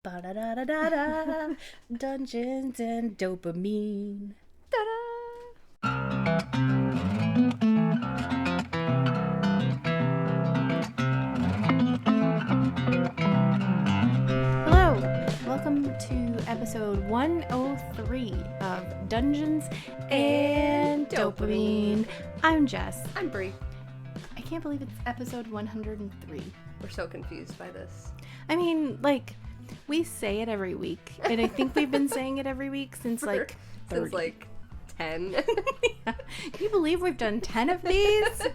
Ba-da-da-da-da-da. Dungeons and Dopamine. Hello, welcome to episode 103 of Dungeons and Dopamine. I'm Jess. I'm Brie. I can't believe it's episode 103. We're so confused by this. I mean, like, we say it every week, and I think we've been saying it every week since, like, 30. Since, like, 10. Yeah. Can you believe we've done 10 of these?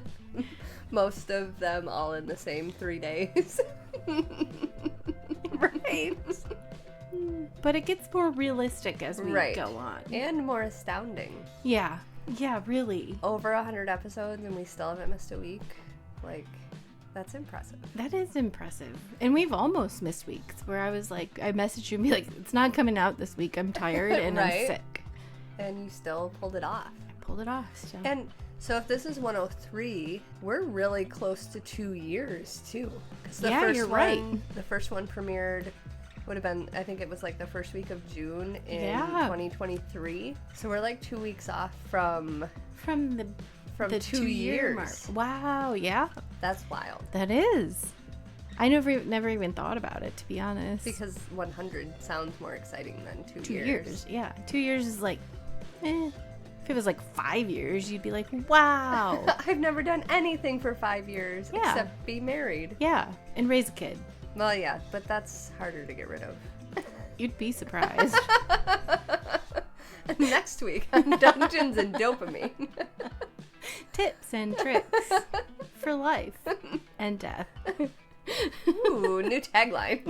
Most of them all in the same 3 days. Right. But it gets more realistic as we go on. And more astounding. Yeah, really. Over 100 episodes and we still haven't missed a week. Like, that's impressive. That is impressive. And we've almost missed weeks where I was like, I messaged you and be like, it's not coming out this week. I'm tired and I'm sick. And you still pulled it off. I pulled it off still. And so if this is 103, we're really close to 2 years too. You're right. The first one premiered would have been, I think it was like the first week of June in 2023. So we're like 2 weeks off from the 2 years. Mark. Wow, yeah. That's wild. That is. I never even thought about it, to be honest. Because 100 sounds more exciting than 2 years. 2 years, yeah. 2 years is like, If it was like 5 years, you'd be like, wow. I've never done anything for 5 years except be married. Yeah, and raise a kid. Well, yeah, but that's harder to get rid of. You'd be surprised. Next week on Dungeons and Dopamine. Tips and tricks for life and death. Ooh, new tagline.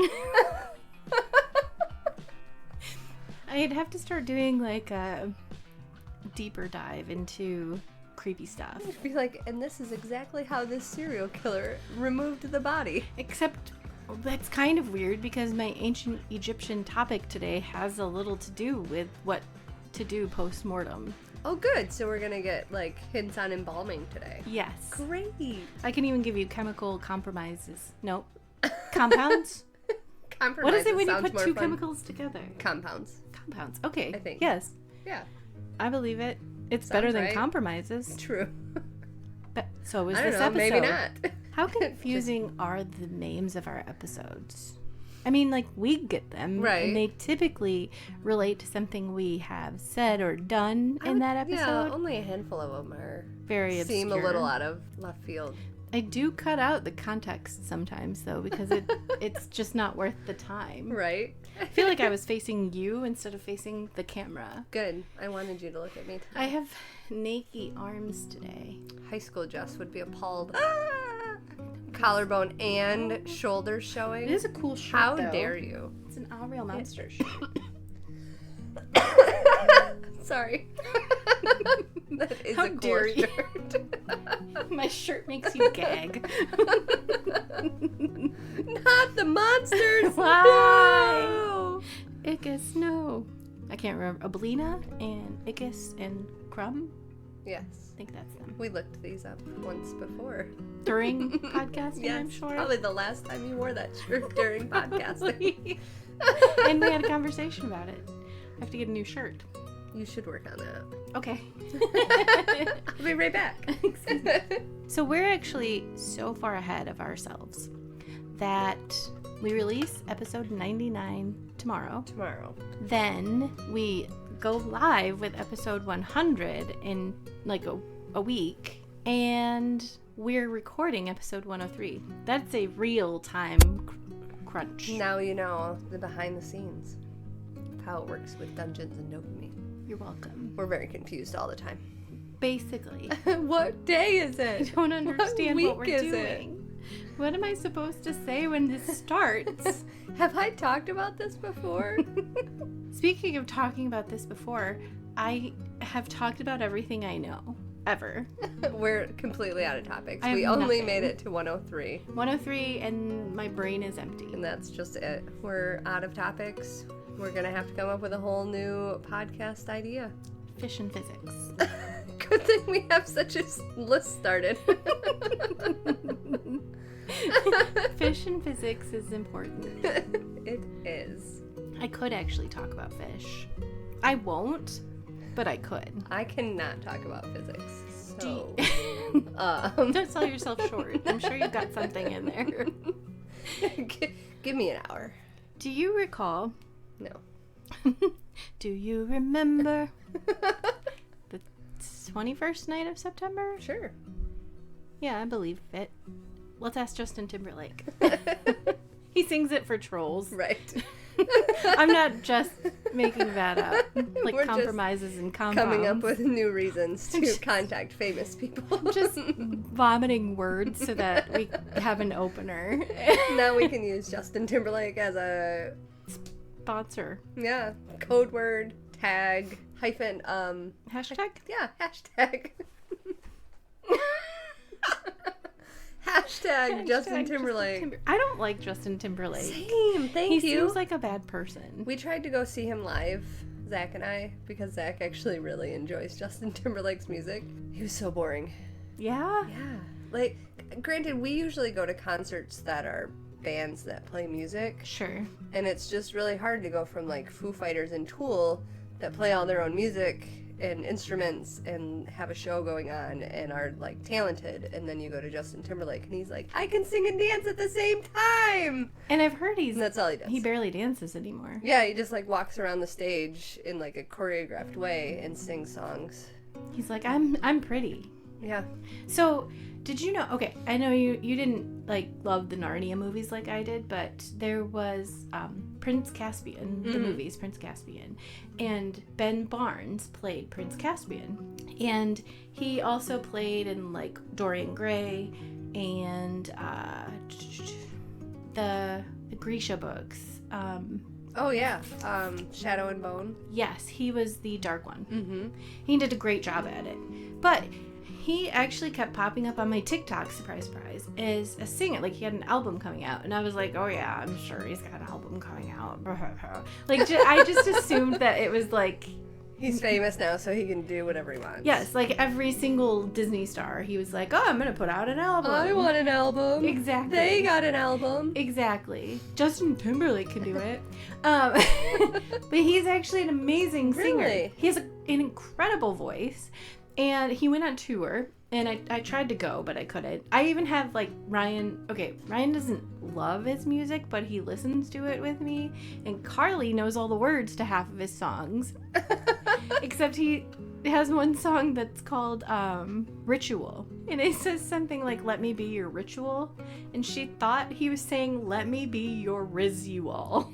I'd have to start doing like a deeper dive into creepy stuff. I'd be like, and this is exactly how this serial killer removed the body. Except that's kind of weird because my ancient Egyptian topic today has a little to do with what to do post-mortem. Oh, good. So we're going to get, like, hints on embalming today. Yes. Great. I can even give you chemical compromises. Nope. Compounds? What is it when you put two chemicals together? Compounds. Compounds. Okay. I think. Yes. Yeah. I believe it. It's better than compromises. True. But so is I don't this know, episode. Maybe not. How confusing are the names of our episodes? I mean, like, we get them, right? And they typically relate to something we have said or done in that episode. Yeah, only a handful of them are very obscure. Seem a little out of left field. I do cut out the context sometimes, though, because it's just not worth the time. Right? I feel like I was facing you instead of facing the camera. Good. I wanted you to look at me today. I have naked arms today. High school Jess would be appalled. Collarbone and shoulders showing. It is a cool shirt, How though. dare you? It's an Argyle Monster shirt. Sorry. That is How a cool dare you. shirt. My shirt makes you gag. Not the monsters. Why? No. Icus, no. I can't remember. Oblina and Icus and Crumb? Yes. I think that's them. We looked these up once before. During podcasting, yes, I'm sure. Probably the last time you wore that shirt during podcasting. And we had a conversation about it. I have to get a new shirt. You should work on that. Okay. I'll be right back. So we're actually so far ahead of ourselves that we release episode 99 tomorrow. Then we go live with episode 100 in like a week. And we're recording episode 103. That's a real time crunch. Now you know the behind the scenes. How it works with Dungeons and Dopamine. You're welcome. We're very confused all the time. Basically. What day is it? I don't understand what we're doing. It? What am I supposed to say when this starts? Have I talked about this before? Speaking of talking about this before, I have talked about everything I know. Ever. We're completely out of topics. We only nothing. made it to 103. 103 and my brain is empty. And that's just it. We're out of topics. We're going to have to come up with a whole new podcast idea. Fish and physics. Good thing we have such a list started. Fish and physics is important. It is. I could actually talk about fish. I won't, but I could. I cannot talk about physics. So, don't sell yourself short. I'm sure you've got something in there. Give me an hour. Do you recall? No. Do you remember the 21st night of September? Sure. Yeah, I believe it. Let's ask Justin Timberlake. He sings it for trolls. Right. I'm not just making that up. Like We're compromises and compounds. Coming up with new reasons to contact famous people. Just vomiting words so that we have an opener. Now we can use Justin Timberlake as a sponsor. Yeah. Code word, tag, hyphen, Hashtag? Yeah, hashtag. Hashtag Justin Timberlake. I don't like Justin Timberlake. Same, thank you. He seems like a bad person. We tried to go see him live, Zach and I, because Zach actually really enjoys Justin Timberlake's music. He was so boring. Yeah? Yeah. Like, granted, we usually go to concerts that are bands that play music. Sure. And it's just really hard to go from, like, Foo Fighters and Tool that play all their own music and instruments and have a show going on and are like talented, and then you go to Justin Timberlake and he's like, I can sing and dance at the same time, and I've heard and that's all he does. He barely dances anymore. Yeah, he just like walks around the stage in like a choreographed way and sings songs. He's like, I'm pretty. Yeah. So did you know, okay, I know you didn't like love the Narnia movies like I did, but there was Prince Caspian, the movies, Prince Caspian, and Ben Barnes played Prince Caspian, and he also played in like Dorian Gray and the Grisha books. Oh yeah, Shadow and Bone. Yes, he was the dark one. Mm-hmm. He did a great job at it, but he actually kept popping up on my TikTok, surprise, surprise, as a singer. Like, he had an album coming out. And I was like, oh, yeah, I'm sure he's got an album coming out. Like, I just assumed that it was like... He's famous now, so he can do whatever he wants. Yes, like every single Disney star, he was like, oh, I'm going to put out an album. I want an album. Exactly. They got an album. Exactly. Justin Timberlake can do it. But he's actually an amazing singer. Really? He has an incredible voice. And he went on tour, and I tried to go, but I couldn't. I even have, like, Ryan doesn't love his music, but he listens to it with me, and Carly knows all the words to half of his songs. Except he has one song that's called Ritual, and it says something like, let me be your ritual, and she thought he was saying, let me be your risual.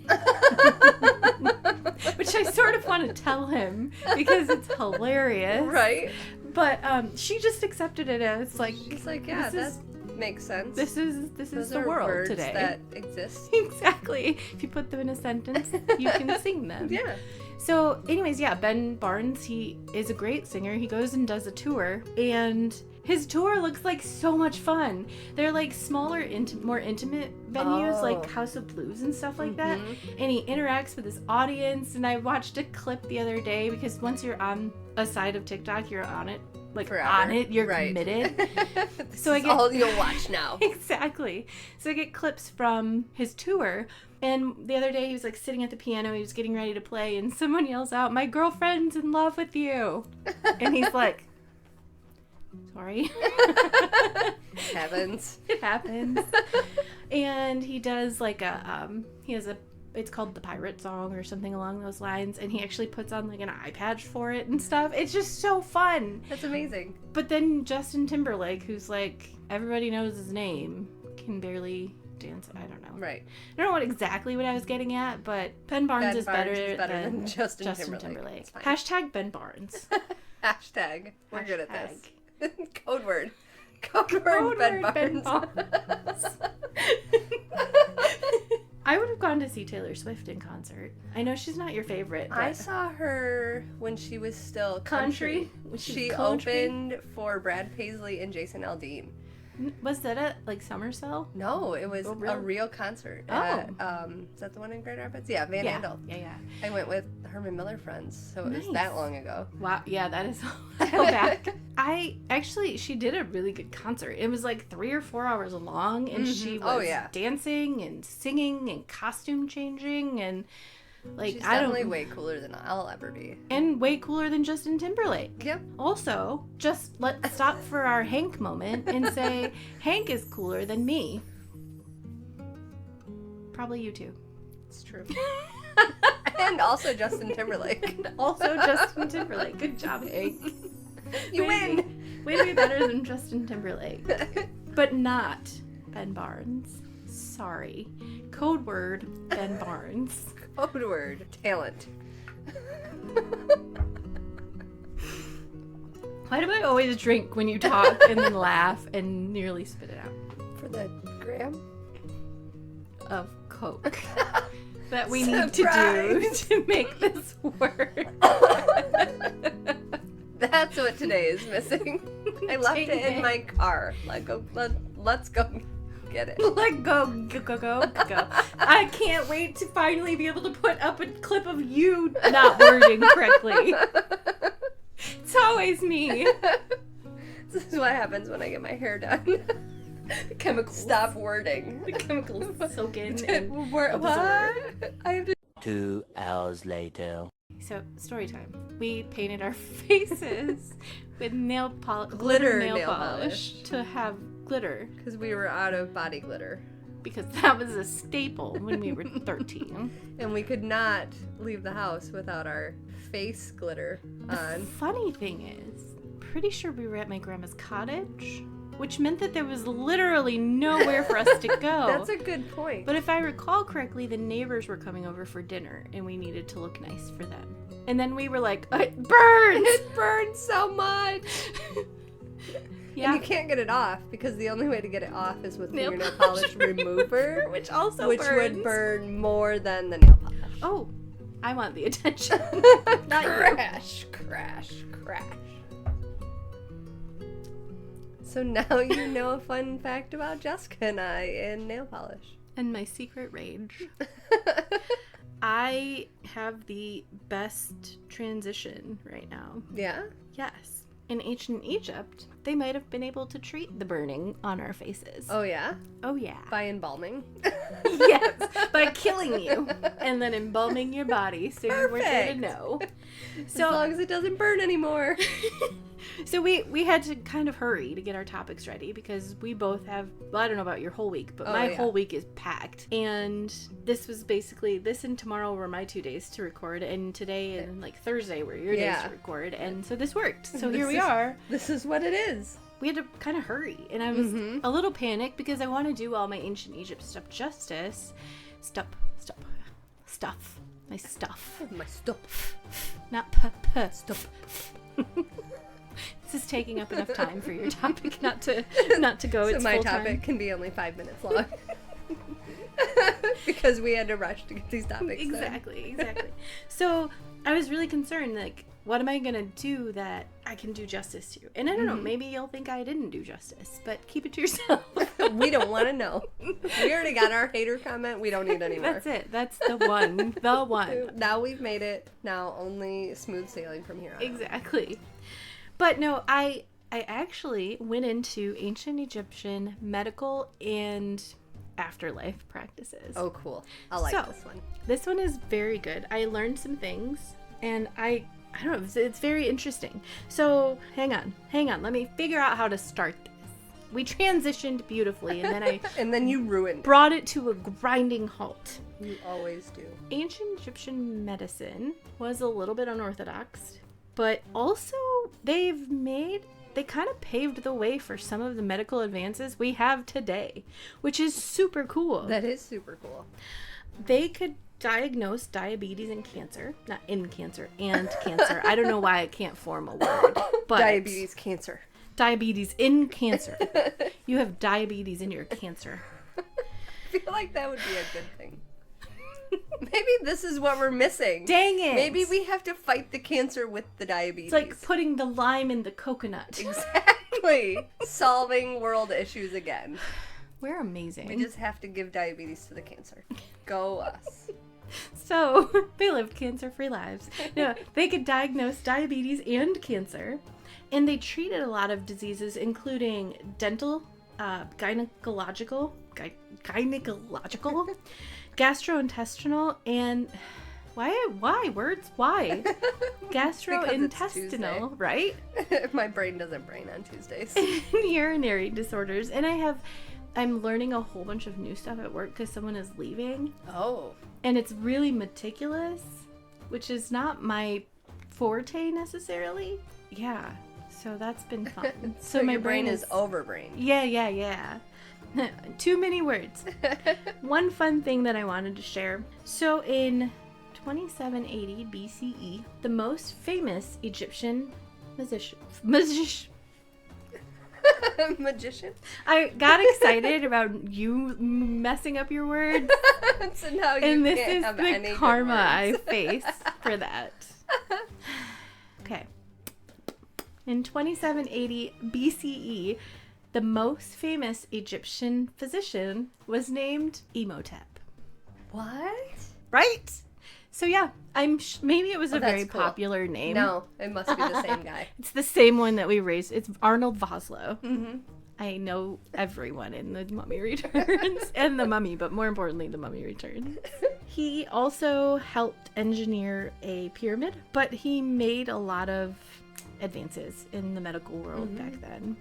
Which I sort of want to tell him, because it's hilarious. Right. But she just accepted it as like... She's like, yeah, that makes sense. This is the world words today. That exist. Exactly. If you put them in a sentence, you can sing them. Yeah. So anyways, yeah, Ben Barnes, he is a great singer. He goes and does a tour, and his tour looks like so much fun. They're like smaller, more intimate venues, like House of Blues and stuff like that. And he interacts with his audience. And I watched a clip the other day, because once you're on a side of TikTok, you're on it. Like, forever. On it, you're committed. So I get all you'll watch now. Exactly. So I get clips from his tour. And the other day he was like sitting at the piano, he was getting ready to play, and someone yells out, "My girlfriend's in love with you." And he's like, sorry. It happens. It happens. And he does like it's called the Pirate Song or something along those lines, and he actually puts on like an eye patch for it and stuff. It's just so fun. That's amazing. But then Justin Timberlake, who's like, everybody knows his name, can barely dance. I don't know. Right. I don't know exactly what I was getting at, but Ben Barnes is better than Justin Timberlake. Hashtag Ben Barnes. Hashtag. We're good at this. Code word. Code word Ben Barnes. I would have gone to see Taylor Swift in concert. I know she's not your favorite. But... I saw her when she was still country. She opened for Brad Paisley and Jason Aldean. Was that a, like, summer sale? No, it was really? a real concert. Oh. At, is that the one in Grand Rapids? Yeah, Van Andel. Yeah. I went with Herman Miller friends, so it was that long ago. Wow, yeah, that is a while back. She did a really good concert. It was like 3 or 4 hours long, and she was dancing and singing and costume changing, and like, she's definitely way cooler than I'll ever be. And way cooler than Justin Timberlake. Yep. Also, just let's stop for our Hank moment and say, Hank is cooler than me. Probably you too. It's true. And also Justin Timberlake. Good job, Hank. You win! Way to be better than Justin Timberlake. But not Ben Barnes. Sorry. Code word, Ben Barnes. Code word, talent. Why do I always drink when you talk and then laugh and nearly spit it out? For the gram? Of Coke. That we need to do to make this work. That's what today is missing. I left it in my car. Let's go get it. Let go. I can't wait to finally be able to put up a clip of you not wording correctly. It's always me. This is what happens when I get my hair done. The chemicals. Stop wording. The chemicals soak in and what? I have to. 2 hours later. So, story time. We painted our faces with Glitter nail polish to have glitter. Because we were out of body glitter. Because that was a staple when we were 13. And we could not leave the house without our face glitter on. The funny thing is, pretty sure we were at my grandma's cottage, which meant that there was literally nowhere for us to go. That's a good point. But if I recall correctly, the neighbors were coming over for dinner, and we needed to look nice for them. And then we were like, it burns! It burns so much! Yeah. And you can't get it off, because the only way to get it off is with fingernail polish remover, which also which burns. would burn more than the nail polish. Oh, I want the attention. Not Crash. So now you know a fun fact about Jessica and I in nail polish. And my secret rage. I have the best transition right now. Yeah? Yes. In ancient Egypt, they might have been able to treat the burning on our faces. Oh, yeah? Oh, yeah. By embalming? Yes, by killing you and then embalming your body so you weren't there to know. So, as long as it doesn't burn anymore. So we had to kind of hurry to get our topics ready because we both have, well, I don't know about your whole week, but my whole week is packed. And this was basically, this and tomorrow were my 2 days to record, and today and like Thursday were your days to record. And so this worked. So here we are. This is what it is. We had to kind of hurry, and I was a little panicked because I want to do all my ancient Egypt stuff justice. My stuff. My stuff. Not stuff. This is taking up enough time for your topic not to go. So it's my full topic time. can be only 5 minutes long. Because we had to rush to get these topics done. Exactly. So I was really concerned, like, what am I going to do that I can do justice to? And I don't know, maybe you'll think I didn't do justice, but keep it to yourself. We don't want to know. We already got our hater comment. We don't need any more. That's it. That's the one. The one. Now we've made it. Now only smooth sailing from here on. Exactly. But no, I actually went into ancient Egyptian medical and afterlife practices. Oh, cool. I like this one. This one is very good. I learned some things, and I don't know, it's very interesting. So hang on. Let me figure out how to start this. We transitioned beautifully, and then and then you ruined. Brought it to a grinding halt. You always do. Ancient Egyptian medicine was a little bit unorthodox, but also they kind of paved the way for some of the medical advances we have today, which is super cool. That is super cool. They could diagnose diabetes and cancer. Not in cancer, and cancer. I don't know why I can't form a word. But diabetes, cancer. Diabetes in cancer. You have diabetes in your cancer. I feel like that would be a good thing. Maybe this is what we're missing. Dang it. Maybe we have to fight the cancer with the diabetes. It's like putting the lime in the coconut. Exactly. Exactly. Solving world issues again. We're amazing. We just have to give diabetes to the cancer. Go us. So, they live cancer-free lives. No, they could diagnose diabetes and cancer. And they treated a lot of diseases, including dental, gynecological, gastrointestinal, and why words? Why? Gastrointestinal, right? My brain doesn't brain on Tuesdays. Urinary disorders. And I'm learning a whole bunch of new stuff at work because someone is leaving. Oh. And it's really meticulous, which is not my forte necessarily. Yeah. So that's been fun. So my brain is overbrained. Yeah. Too many words. One fun thing that I wanted to share. So in 2780 BCE, the most famous Egyptian magician. I got excited about you messing up your words. So now you and this can't is have the any karma I good words. face for that. Okay. In 2780 BCE, the most famous Egyptian physician was named Imhotep. What? Right? So yeah, maybe it was a that's very cool. popular name. No, it must be the same guy. It's the same one that we raised. It's Arnold Vosloo. Mm-hmm. I know everyone in The Mummy Returns and The Mummy, but more importantly, The Mummy Returns. He also helped engineer a pyramid, but he made a lot of advances in the medical world back then.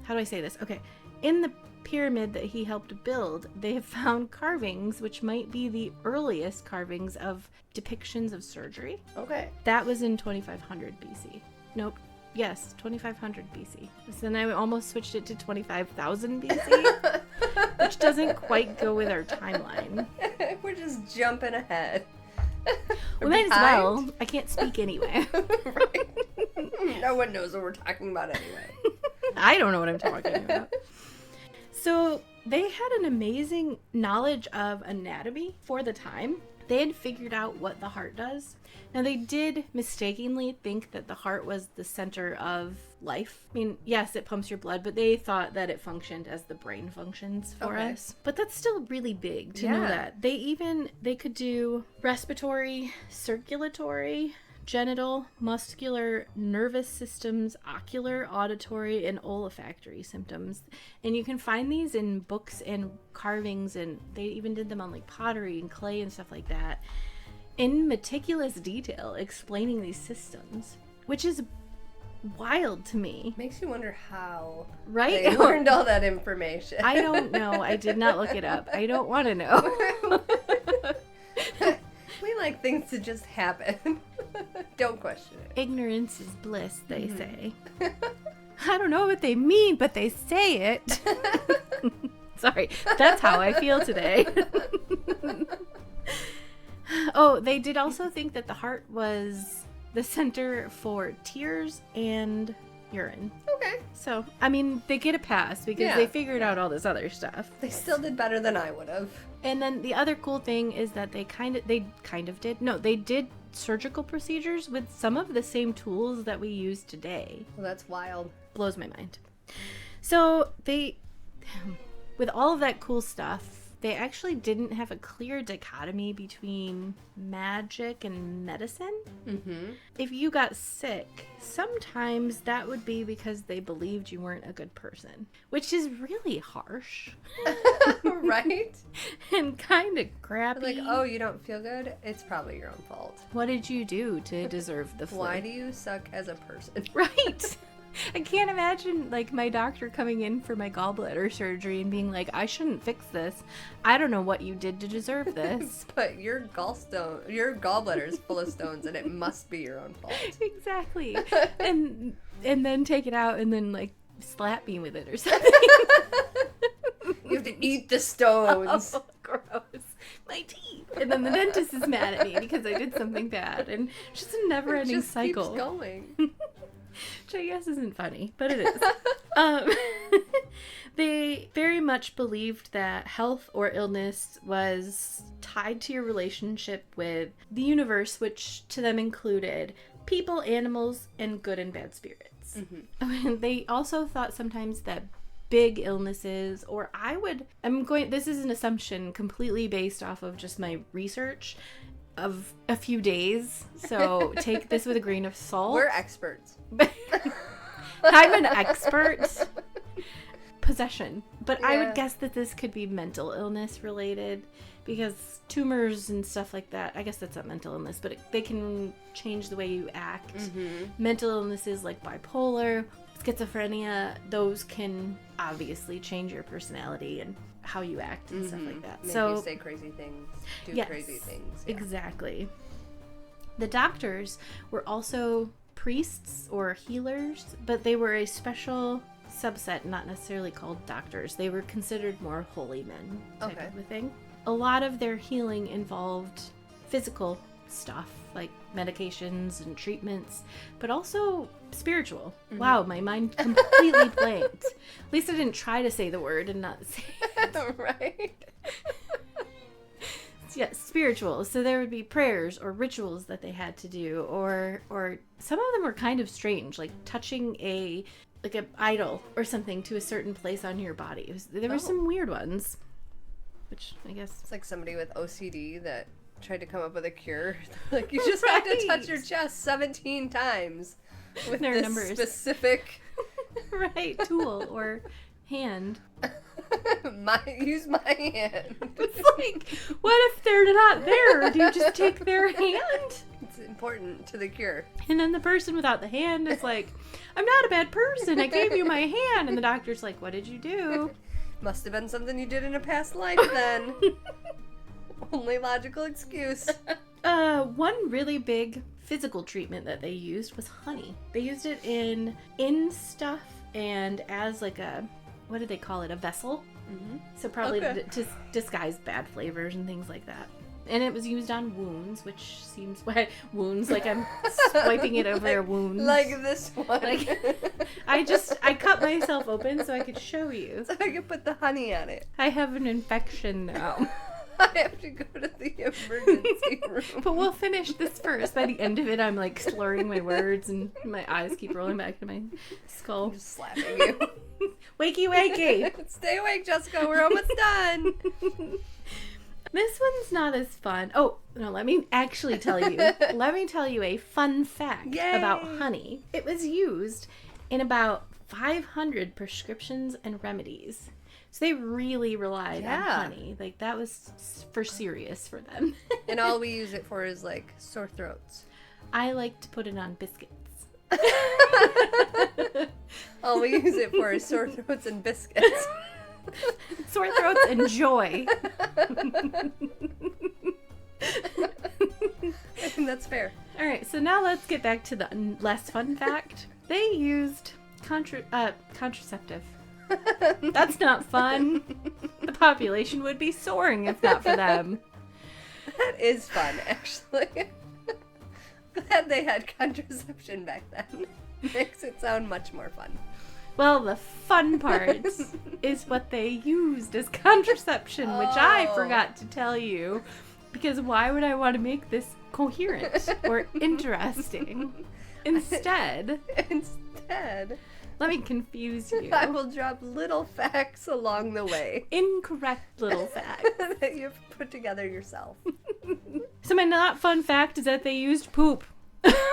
How do I say this? Okay. In the pyramid that he helped build, they have found carvings which might be the earliest carvings of depictions of surgery. Okay. That was in 2500 BC. Nope. Yes, 2500 BC. So then I almost switched it to 25,000 BC, which doesn't quite go with our timeline. We're just jumping ahead. We might as well. I can't speak anyway. Right. No one knows what we're talking about anyway. I don't know what I'm talking about. So they had an amazing knowledge of anatomy for the time. They had figured out what the heart does. Now, they did mistakenly think that the heart was the center of life. I mean, yes, it pumps your blood, but they thought that it functioned as the brain functions for us. But that's still really big to know that. They could do respiratory, circulatory, genital, muscular, nervous systems, ocular, auditory, and olfactory symptoms. And you can find these in books and carvings, and they even did them on like pottery and clay and stuff like that, in meticulous detail explaining these systems, which is wild to me. Makes you wonder how right? they learned all that information. I don't know. I did not look it up. I don't want to know. We like things to just happen. Don't question it. Ignorance is bliss, they say. I don't know what they mean, but they say it. Sorry, that's how I feel today. Oh, they did also think that the heart was the center for tears and urine. Okay. So, I mean, they get a pass because they figured out all this other stuff. They still did better than I would have. And then the other cool thing is that they did surgical procedures with some of the same tools that we use today. Well, that's wild. Blows my mind. So with all of that cool stuff, they actually didn't have a clear dichotomy between magic and medicine. Mm-hmm. If you got sick, sometimes that would be because they believed you weren't a good person, which is really harsh. Right? And kind of crappy. Like, oh, you don't feel good? It's probably your own fault. What did you do to deserve the flu? Why do you suck as a person? Right. I can't imagine, like, my doctor coming in for my gallbladder surgery and being like, I shouldn't fix this. I don't know what you did to deserve this. But your gallbladder is full of stones, and it must be your own fault. Exactly. And then take it out and then, like, slap me with it or something. You have to eat the stones. Oh, gross. My teeth. And then the dentist is mad at me because I did something bad. And it's just a never-ending cycle. Keeps going. Which I guess isn't funny, but it is. They very much believed that health or illness was tied to your relationship with the universe, which to them included people, animals, and good and bad spirits. illnesses. They also thought sometimes that big illnesses, or this is an assumption completely based off of just my research of a few days, so take this with a grain of salt. We're experts. I'm an expert. Possession. But Yeah. I would guess that this could be mental illness related, because tumors and stuff like that, I guess that's not mental illness, but they can change the way you act. Mental illnesses like bipolar, schizophrenia, those can obviously change your personality and how you act and stuff like that. Make so you say crazy things, do yes, crazy things. Yeah. Exactly. The doctors were also priests or healers, but they were a special subset, not necessarily called doctors. They were considered more holy men type of a thing. A lot of their healing involved physical stuff like medications and treatments, but also spiritual. Wow, my mind completely blanked. At least I didn't try to say the word and not say it. Right? Yeah, spiritual. So there would be prayers or rituals that they had to do, or some of them were kind of strange, like touching an idol or something to a certain place on your body. There were some weird ones, which I guess It's like somebody with OCD that tried to come up with a cure. Like, you just have to touch your chest 17 times with Their this numbers. specific right tool or hand. use my hand. It's like, what if they're not there? Do you just take their hand? It's important to the cure. And then the person without the hand is like, I'm not a bad person. I gave you my hand. And the doctor's like, what did you do? Must have been something you did in a past life then. Only logical excuse. One really big physical treatment that they used was honey. They used it in stuff and as like a, what did they call it? A vessel. So probably to disguise bad flavors and things like that. And it was used on wounds, which seems wounds, like I'm swiping it over their wounds. Like this one. Like, I cut myself open so I could show you. So I could put the honey on it. I have an infection now. I have to go to the emergency room. But we'll finish this first. By the end of it, I'm like slurring my words and my eyes keep rolling back to my skull. I'm just slapping you. Wakey, wakey. Stay awake, Jessica. We're almost done. This one's not as fun. Oh, no, let me actually tell you. Let me tell you a fun fact about honey. It was used in about 500 prescriptions and remedies. So they really relied on honey. Like, that was for serious for them. And all we use it for is, like, sore throats. I like to put it on biscuits. All we use it for is sore throats and biscuits. Sore throats and joy. I think that's fair. All right, so now let's get back to the less fun fact. They used contraceptive. That's not fun. The population would be soaring if not for them. That is fun, actually. Glad they had contraception back then. Makes it sound much more fun. Well, the fun part is what they used as contraception, which I forgot to tell you. Because why would I want to make this coherent or interesting? Instead, let me confuse you. I will drop little facts along the way. Incorrect little facts. That you've put together yourself. So my not fun fact is that they used poop.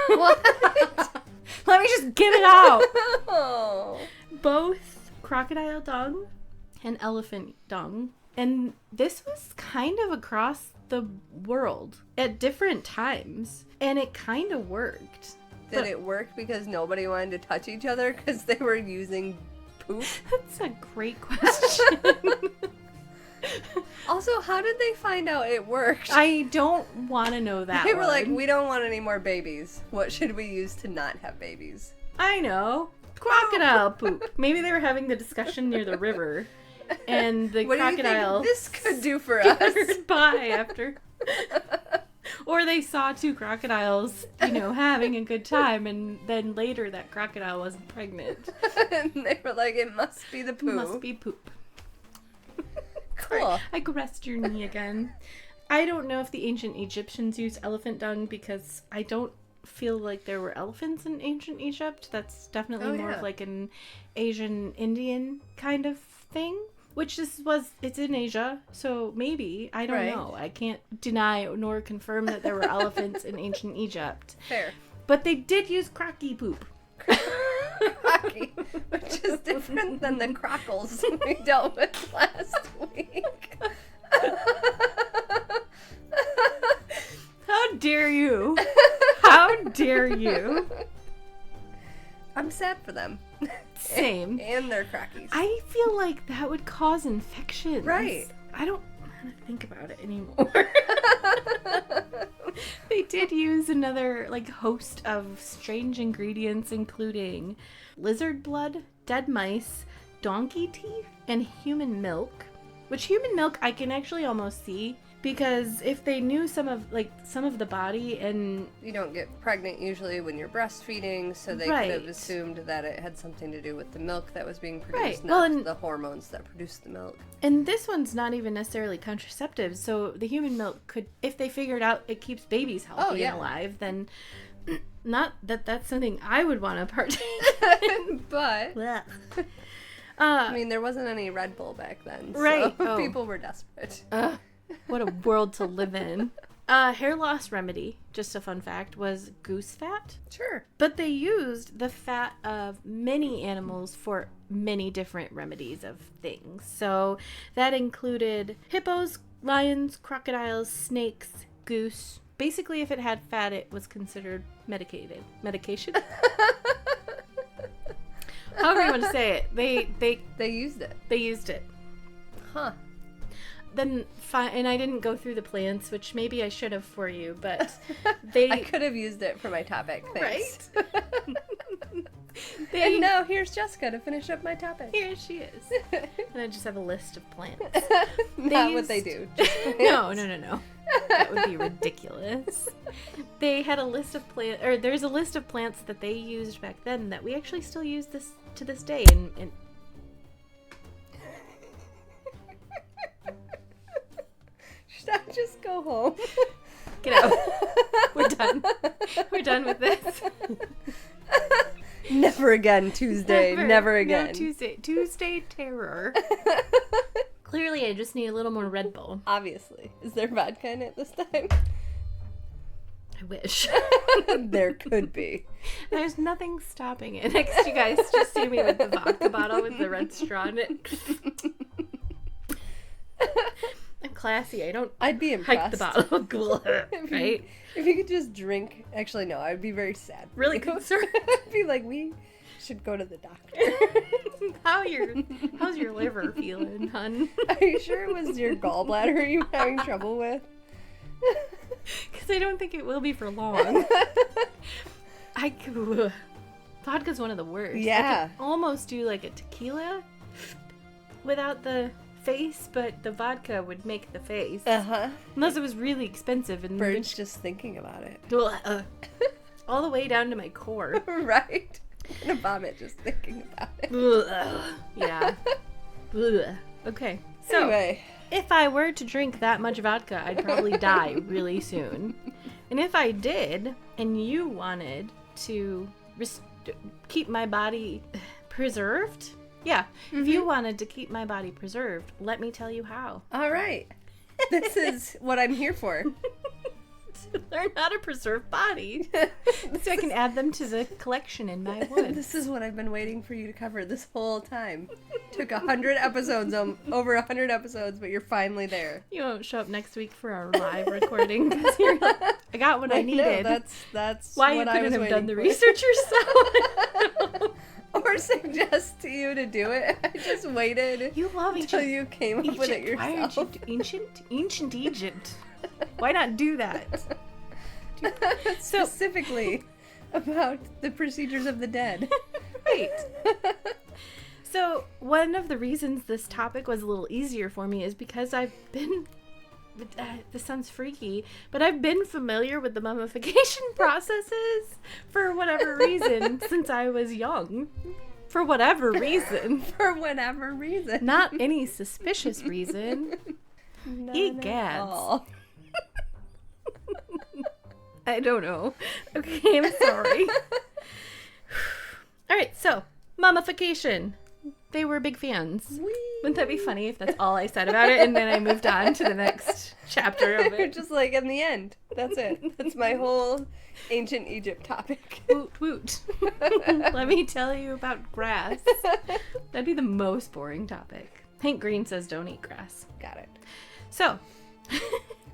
What? Let me just get it out. Oh. Both crocodile dung and elephant dung. And this was kind of across the world at different times. And it kind of worked. Did it work because nobody wanted to touch each other because they were using poop? That's a great question. Also, how did they find out it worked? I don't want to know that. They were like, one. we don't want any more babies. What should we use to not have babies? I know. Crocodile poop. Maybe they were having the discussion near the river. And the What crocodile do you think this could do for us? scattered by after. Or they saw two crocodiles, having a good time, and then later that crocodile wasn't pregnant. And they were like, it must be the poo. Must be poop. Cool. I caressed your knee again. I don't know if the ancient Egyptians used elephant dung because I don't feel like there were elephants in ancient Egypt. That's definitely more yeah. of like an Asian Indian kind of thing. Which it's in Asia, so maybe, I don't know. I can't deny nor confirm that there were elephants in ancient Egypt. Fair. But they did use crocky poop. Crocky, which is different than the crockles we dealt with last week. How dare you? How dare you? I'm sad for them. Same. And their crockies. I feel like that would cause infections. Right. I don't want to think about it anymore. They did use another like host of strange ingredients, including lizard blood, dead mice, donkey teeth, and human milk. Which human milk I can actually almost see, because if they knew some of the body, and you don't get pregnant usually when you're breastfeeding, so they Right. could have assumed that it had something to do with the milk that was being produced, Right. not Well, and- the hormones that produce the milk. and this one's not even necessarily contraceptive, so the human milk could, if they figured out it keeps babies healthy yeah. and alive, then not that that's something I would want to partake in. But Blech. I mean, there wasn't any Red Bull back then, Right. so Oh. people were desperate. What a world to live in. Hair loss remedy, just a fun fact, was goose fat. Sure. But they used the fat of many animals for many different remedies of things. So that included hippos, lions, crocodiles, snakes, goose. Basically, if it had fat, it was considered medication. However you want to say it. They used it. They used it. Huh. Then and I didn't go through the plants, which maybe I should have for you, but they I could have used it for my topic. Thanks. Right? And now here's Jessica to finish up my topic. Here she is. And I just have a list of plants. Not what they do. Just No. That would be ridiculous. They had a list of there's a list of plants that they used back then that we actually still use to this day. And Should I just go home? get out. We're done. We're done with this. Never again, Tuesday. Never again. No, Tuesday terror. Clearly, I just need a little more Red Bull. Obviously. Is there vodka in it this time? I wish. There could be. There's nothing stopping it. Next, you guys just see me with the vodka bottle with the red straw in it. I'm classy. I don't I'd be impressed. hike the bottle. Right? If you could just drink. Actually, no, I'd be very sad. Really concerned. I'd be like, we should go to the doctor. How's your liver feeling, hun? Are you sure it was your gallbladder you were having trouble with? Because I don't think it will be for long. Vodka's one of the worst. Yeah. I could almost do like a tequila without the face, but the vodka would make the face. Uh-huh. Unless it was really expensive. And Burns just thinking about it. all the way down to my core. Right? I'm gonna vomit just thinking about it. Yeah. Okay. So, Anyway. if I were to drink that much vodka, I'd probably die really soon. And if I did, and you wanted to keep my body preserved, if you wanted to keep my body preserved, let me tell you how. All right. This is what I'm here for. Learn how to preserve bodies, so I can add them to the collection in my woods. This is what I've been waiting for you to cover this whole time. Took 100 episodes, over 100 episodes, but you're finally there. You won't show up next week for our live recording because you're like, I got what I needed. No, that's why what you I was couldn't have done the waiting research yourself. or suggest to you to do it. I just waited You love until ancient you came up with it Egypt. Why aren't yourself. you ancient Egypt? Why not do that? Specifically about the procedures of the dead. Right. So one of the reasons this topic was a little easier for me is because I've been, this sounds freaky, but I've been familiar with the mummification processes for whatever reason since I was young. For whatever reason. For whatever reason. Not any suspicious reason. None Eat at gads. all. I don't know. Okay, I'm sorry. All right, so mummification. They were big fans. Whee! Wouldn't that be funny if that's all I said about it and then I moved on to the next chapter of You're it? just like, in the end, that's it. That's my whole ancient Egypt topic. Woot woot. Let me tell you about grass. That'd be the most boring topic. Hank Green says don't eat grass. Got it. So,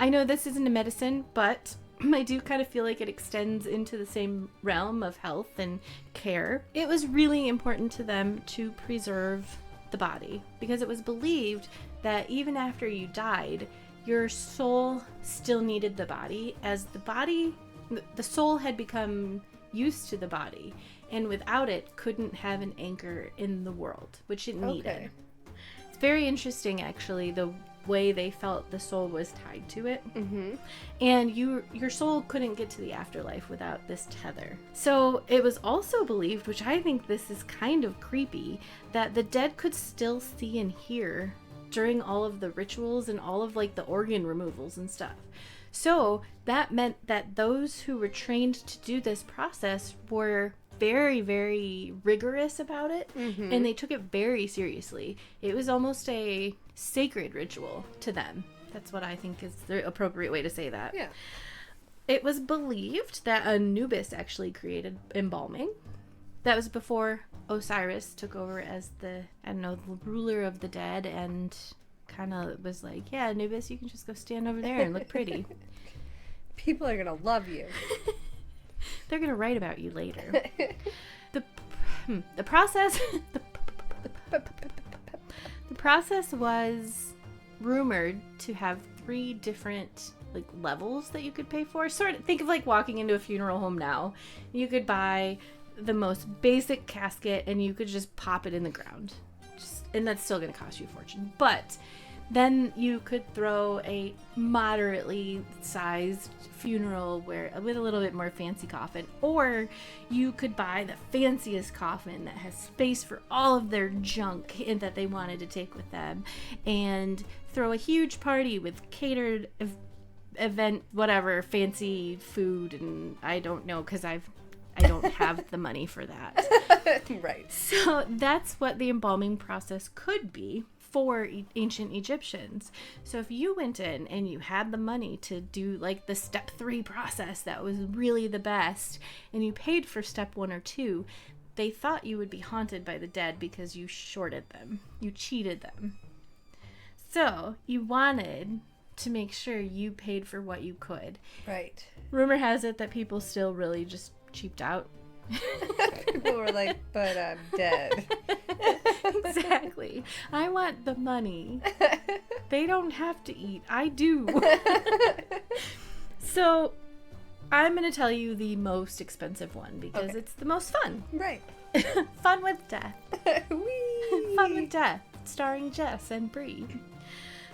I know this isn't a medicine, but I do kind of feel like it extends into the same realm of health and care. It was really important to them to preserve the body because it was believed that even after you died, your soul still needed the body, as the soul had become used to the body, and without it couldn't have an anchor in the world, which it needed. Okay. It's very interesting, actually, the way they felt the soul was tied to it. Mm-hmm. And your soul couldn't get to the afterlife without this tether. So it was also believed, which I think this is kind of creepy, that the dead could still see and hear during all of the rituals and all of like the organ removals and stuff. So that meant that those who were trained to do this process were very, very rigorous about it, and they took it very seriously. It was almost a sacred ritual to them. That's what I think is the appropriate way to say that. Yeah. It was believed that Anubis actually created embalming. That was before Osiris took over as the ruler of the dead, and kind of was like, yeah, Anubis, you can just go stand over there and look pretty. People are gonna love you. They're going to write about you later. The process the process was rumored to have 3 different like levels that you could pay for. Sort of think of like walking into a funeral home now. You could buy the most basic casket and you could just pop it in the ground. And that's still going to cost you a fortune. But then you could throw a moderately sized funeral with a little bit more fancy coffin, or you could buy the fanciest coffin that has space for all of their junk and that they wanted to take with them, and throw a huge party with catered event, whatever, fancy food, and I don't know because I don't have the money for that. Right. So that's what the embalming process could be for ancient Egyptians. So if you went in and you had the money to do like the step 3 process that was really the best, and you paid for step 1 or 2, they thought you would be haunted by the dead because you shorted them. You cheated them. So you wanted to make sure you paid for what you could. Right. Rumor has it that people still really just cheaped out. People were like, but I'm dead. Exactly. I want the money. They don't have to eat. I do. So I'm going to tell you the most expensive one because it's the most fun. Right. Fun with death. Whee! Fun with death, starring Jess and Bree.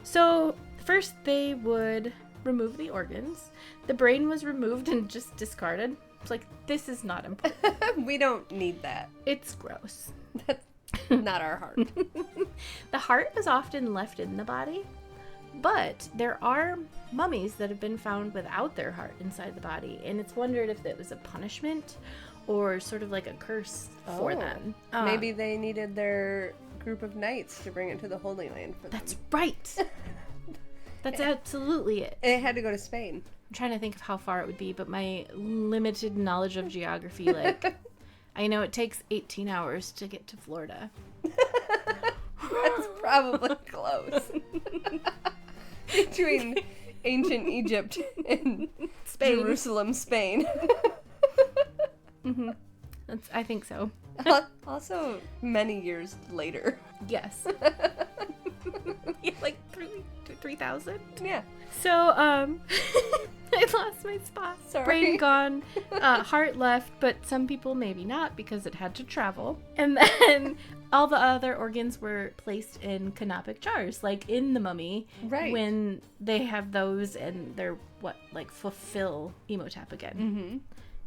So first they would remove the organs. The brain was removed and just discarded. It's like, this is not important. We don't need that. It's gross. That's not our heart. The heart is often left in the body, but there are mummies that have been found without their heart inside the body, and it's wondered if it was a punishment or sort of like a curse for them. Maybe they needed their group of knights to bring it to the Holy Land for them. That's right. That's absolutely it. And it had to go to Spain. I'm trying to think of how far it would be, but my limited knowledge of geography, like, I know it takes 18 hours to get to Florida. That's probably close. Between ancient Egypt and Spain. Jerusalem, Spain. Mm-hmm. I think so. Also, many years later. Yes. Yeah, like 3,000? Yeah. So, I lost my spot. Sorry. Brain gone, heart left, but some people maybe not because it had to travel. And then all the other organs were placed in canopic jars, like in the mummy. Right. When they have those and they're, fulfill Emotep again. Mm-hmm.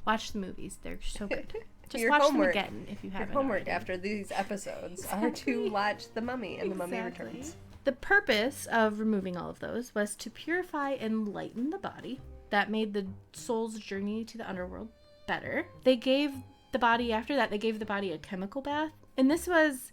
Watch the movies. They're so good. Just Your watch homework. them again if you haven't. Your homework already. after these episodes are Exactly. to watch The Mummy and The Mummy Exactly. Returns. The purpose of removing all of those was to purify and lighten the body. that made the soul's journey to the underworld better. They gave the body a chemical bath. And this was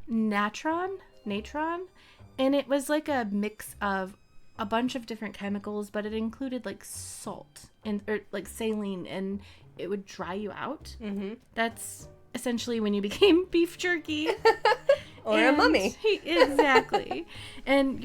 natron, and it was like a mix of a bunch of different chemicals, but it included like salt or like saline, and it would dry you out. Mm-hmm. That's essentially when you became beef jerky. Or a mummy. Exactly. And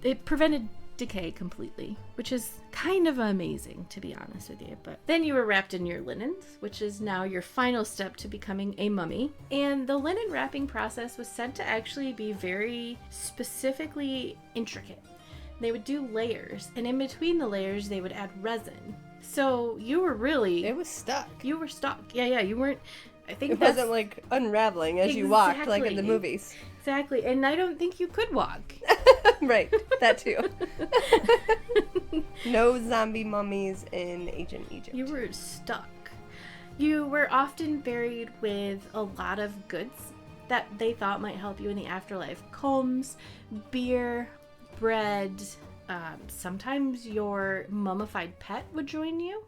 it prevented decay completely, which is kind of amazing, to be honest with you. But then you were wrapped in your linens, which is now your final step to becoming a mummy. And the linen wrapping process was said to actually be very specifically intricate. They would do layers, and in between the layers they would add resin. So you were really... It was stuck. You were stuck. Yeah, you weren't... I think it wasn't like unraveling as you walked like in the movies. Exactly. And I don't think you could walk. Right. That too. No zombie mummies in ancient Egypt. You were stuck. You were often buried with a lot of goods that they thought might help you in the afterlife. Combs, beer, bread. Sometimes your mummified pet would join you.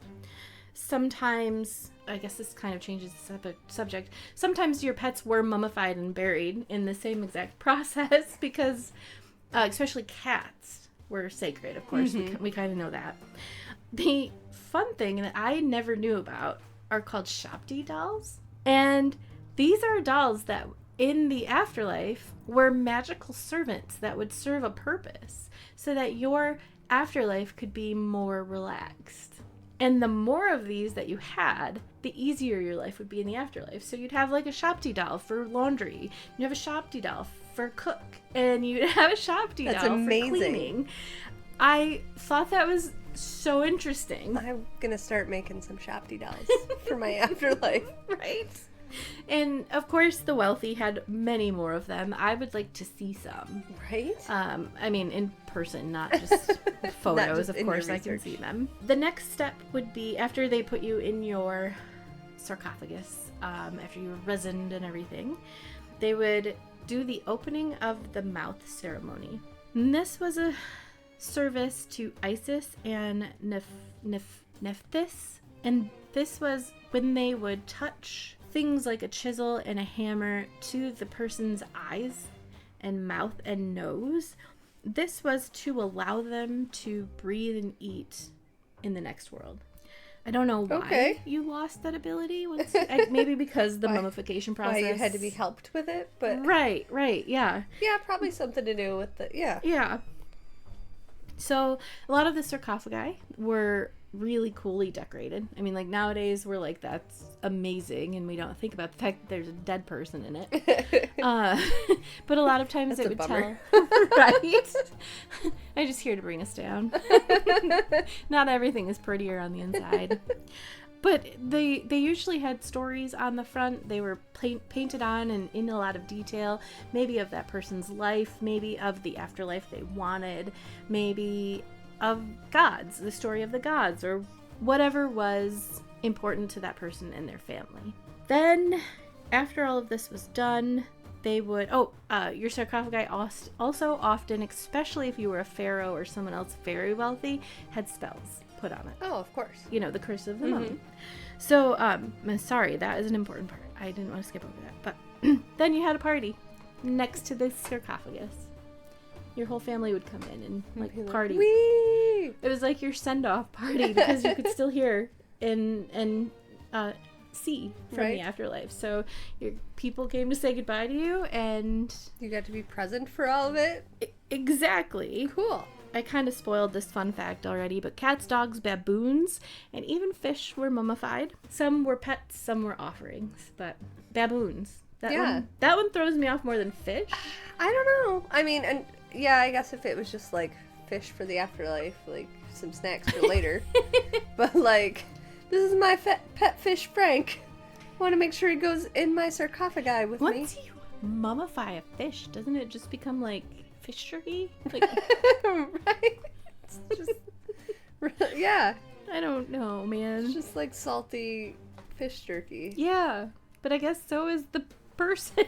Sometimes, I guess this kind of changes the subject, sometimes your pets were mummified and buried in the same exact process because, especially cats were sacred, of course. Mm-hmm. We kind of know that. The fun thing that I never knew about are called Shapti dolls. And these are dolls that in the afterlife were magical servants that would serve a purpose so that your afterlife could be more relaxed. And the more of these that you had, the easier your life would be in the afterlife. So you'd have like a Shapti doll for laundry. You'd have a Shapti doll for cook. And you'd have a Shapti doll for cleaning. I thought that was so interesting. I'm going to start making some Shapti dolls for my afterlife. Right? And of course, the wealthy had many more of them. I would like to see some. Right? I mean, in person, not just photos. Not just of course, I can see them. The next step would be after they put you in your sarcophagus, after you were resined and everything, they would do the opening of the mouth ceremony. And this was a service to Isis and Nephthys. And this was when they would touch things like a chisel and a hammer to the person's eyes and mouth and nose. This was to allow them to breathe and eat in the next world. I don't know why you lost that ability. Maybe because the mummification process. Why you had to be helped with it, but right, yeah. Yeah, probably something to do with the Yeah. So a lot of the sarcophagi were really coolly decorated. I mean, like nowadays we're like, that's amazing, and we don't think about the fact that there's a dead person in it. But a lot of times it would tell. Right? I'm just here to bring us down. Not everything is prettier on the inside. But they usually had stories on the front. They were painted on and in a lot of detail, maybe of that person's life, maybe of the afterlife they wanted, maybe of gods, the story of the gods, or whatever was important to that person and their family. Then, after all of this was done, they would, your sarcophagi also often, especially if you were a pharaoh or someone else very wealthy, had spells put on it. Oh, of course. You know, the curse of the mummy. So, sorry, that is an important part. I didn't want to skip over that. But then you had a party next to the sarcophagus. Your whole family would come in and like party. Whee! It was like your send-off party because you could still hear and see from the afterlife. So your people came to say goodbye to you, and you got to be present for all of it. Exactly. Cool. I kind of spoiled this fun fact already, but cats, dogs, baboons, and even fish were mummified. Some were pets, some were offerings, but baboons. That one throws me off more than fish. I don't know. I mean, and yeah, I guess if it was just like fish for the afterlife, like some snacks for later. But like, this is my pet fish, Frank. Want to make sure he goes in my sarcophagi with me. Once you mummify a fish, doesn't it just become like fish jerky? Like, right? It's just, yeah. I don't know, man. It's just like salty fish jerky. Yeah, but I guess so is the person.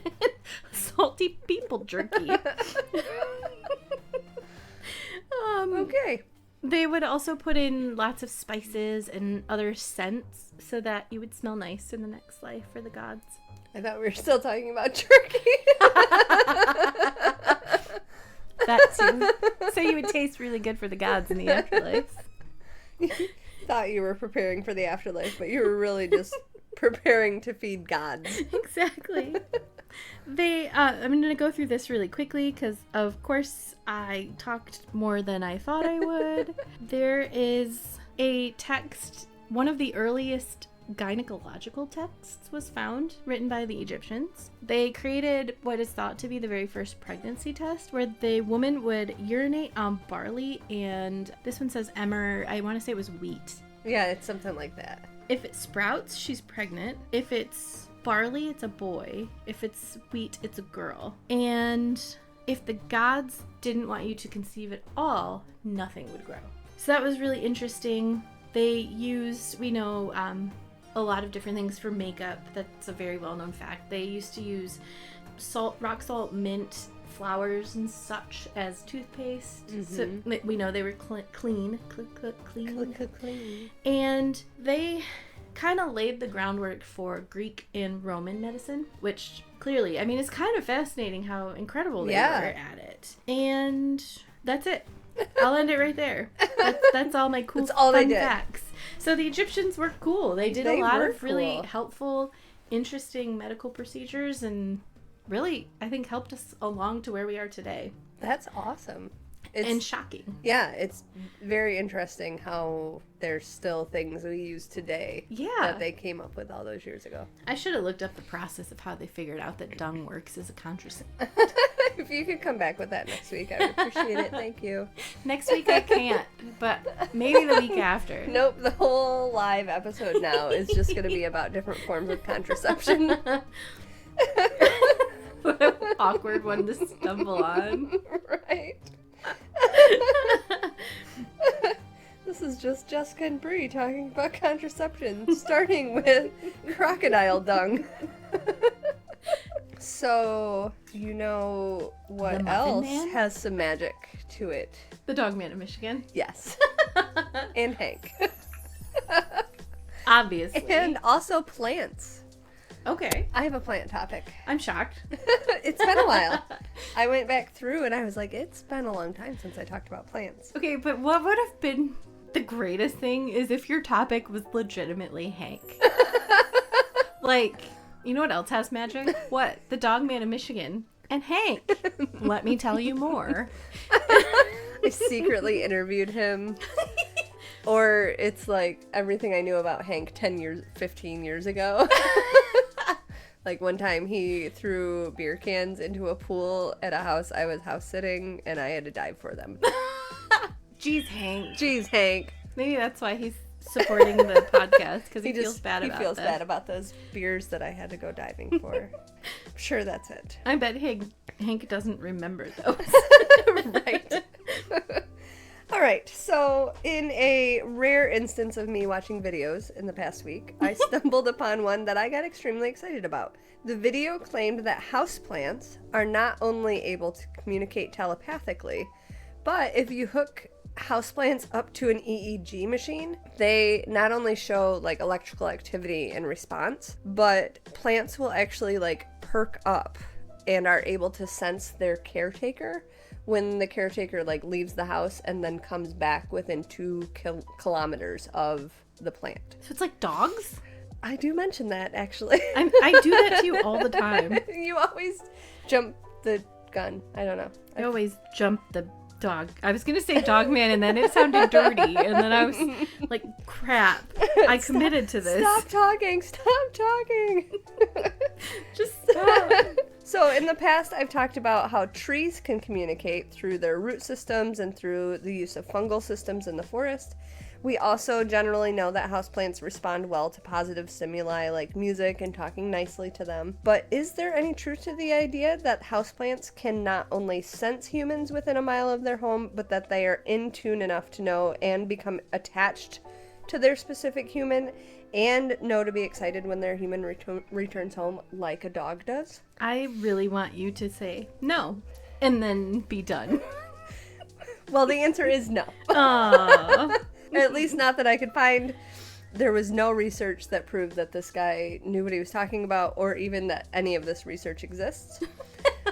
Salty people jerky. Okay. They would also put in lots of spices and other scents so that you would smell nice in the next life for the gods. I thought we were still talking about turkey. That too. So you would taste really good for the gods in the afterlife. Thought you were preparing for the afterlife, but you were really just preparing to feed gods. Exactly. I'm going to go through this really quickly because, of course, I talked more than I thought I would. There is a text, one of the earliest gynecological texts was found, written by the Egyptians. They created what is thought to be the very first pregnancy test, where the woman would urinate on barley, and this one says emmer. I want to say it was wheat. Yeah, it's something like that. If it sprouts, she's pregnant. If it's barley, it's a boy. If it's wheat, it's a girl. And if the gods didn't want you to conceive at all, nothing would grow. So that was really interesting. They used, we know, a lot of different things for makeup. That's a very well-known fact. They used to use salt, rock salt, mint, flowers, and such as toothpaste. Mm-hmm. So we know they were clean. And they kind of laid the groundwork for Greek and Roman medicine, which clearly, I mean, it's kind of fascinating how incredible they were at it. And that's it. I'll end it right there. That's all my cool fun facts. So the Egyptians were cool. They did a lot of really helpful, interesting medical procedures, and really, I think, helped us along to where we are today. That's awesome. And shocking. Yeah, it's very interesting how there's still things we use today that they came up with all those years ago. I should have looked up the process of how they figured out that dung works as a contraceptive. If you could come back with that next week, I would appreciate it. Thank you. Next week I can't, but maybe the week after. Nope, the whole live episode now is just going to be about different forms of contraception. What an awkward one to stumble on. Right. This is just Jessica and Bree talking about contraception, starting with crocodile dung. So, you know what else has some magic to it? The Dog Man of Michigan. Yes. And Hank. Obviously. And also plants. Okay. I have a plant topic. I'm shocked. It's been a while. I went back through and I was like, it's been a long time since I talked about plants. Okay, but what would have been the greatest thing is if your topic was legitimately Hank. Like, you know what else has magic? What? The Dog Man of Michigan. And Hank. Let me tell you more. I secretly interviewed him. Or it's like everything I knew about Hank 15 years ago. Like one time he threw beer cans into a pool at a house I was house sitting and I had to dive for them. Jeez, Hank. Jeez, Hank. Maybe that's why he's supporting the podcast, because he feels bad about it. He feels bad about those beers that I had to go diving for. I'm sure that's it. I bet Hank doesn't remember those. Right. All right, so in a rare instance of me watching videos in the past week, I stumbled upon one that I got extremely excited about. The video claimed that houseplants are not only able to communicate telepathically, but if you hook houseplants up to an EEG machine, they not only show like electrical activity and response, but plants will actually like perk up and are able to sense their caretaker when the caretaker like leaves the house and then comes back within 2 kilometers of the plant. So it's like dogs? I do mention that, actually. I do that to you all the time. You always jump the gun. I don't know. I always jump the dog. I was going to say dog man, and then it sounded dirty. And then I was like, crap. I committed to this. Stop talking. Stop talking. Just stop. So in the past, I've talked about how trees can communicate through their root systems and through the use of fungal systems in the forest. We also generally know that houseplants respond well to positive stimuli like music and talking nicely to them. But is there any truth to the idea that houseplants can not only sense humans within a mile of their home, but that they are in tune enough to know and become attached to their specific human and know to be excited when their human returns home like a dog does? I really want you to say no and then be done. Well, the answer is no. Aww. At least not that I could find. There was no research that proved that this guy knew what he was talking about, or even that any of this research exists.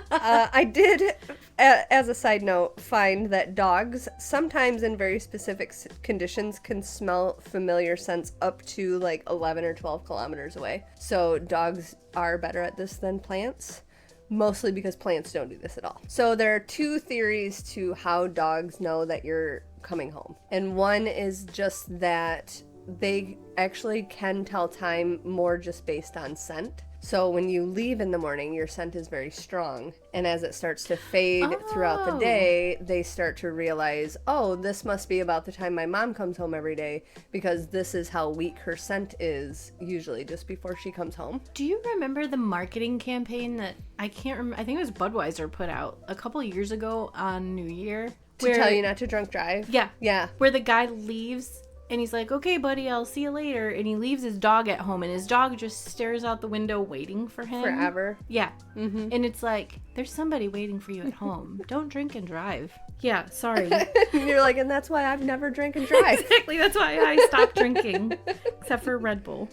I did, as a side note, find that dogs, sometimes in very specific conditions, can smell familiar scents up to like 11 or 12 kilometers away. So dogs are better at this than plants, mostly because plants don't do this at all. So there are two theories to how dogs know that you're coming home. And one is just that they actually can tell time more just based on scent. So when you leave in the morning, your scent is very strong. And as it starts to fade throughout the day, they start to realize, oh, this must be about the time my mom comes home every day, because this is how weak her scent is, usually just before she comes home. Do you remember the marketing campaign that I can't remember? I think it was Budweiser put out a couple years ago on New Year. To tell you not to drunk drive? Yeah. Yeah. Where the guy leaves and he's like, okay, buddy, I'll see you later. And he leaves his dog at home and his dog just stares out the window waiting for him. Forever. Yeah. Mm-hmm. And it's like, there's somebody waiting for you at home. Don't drink and drive. Yeah, sorry. You're like, and that's why I've never drank and drive. Exactly. That's why I stopped drinking. Except for Red Bull.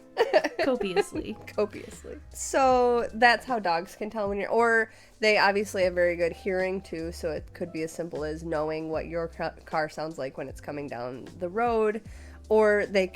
Copiously. So that's how dogs can tell when you're, or they obviously have very good hearing too, so it could be as simple as knowing what your car sounds like when it's coming down the road. Or they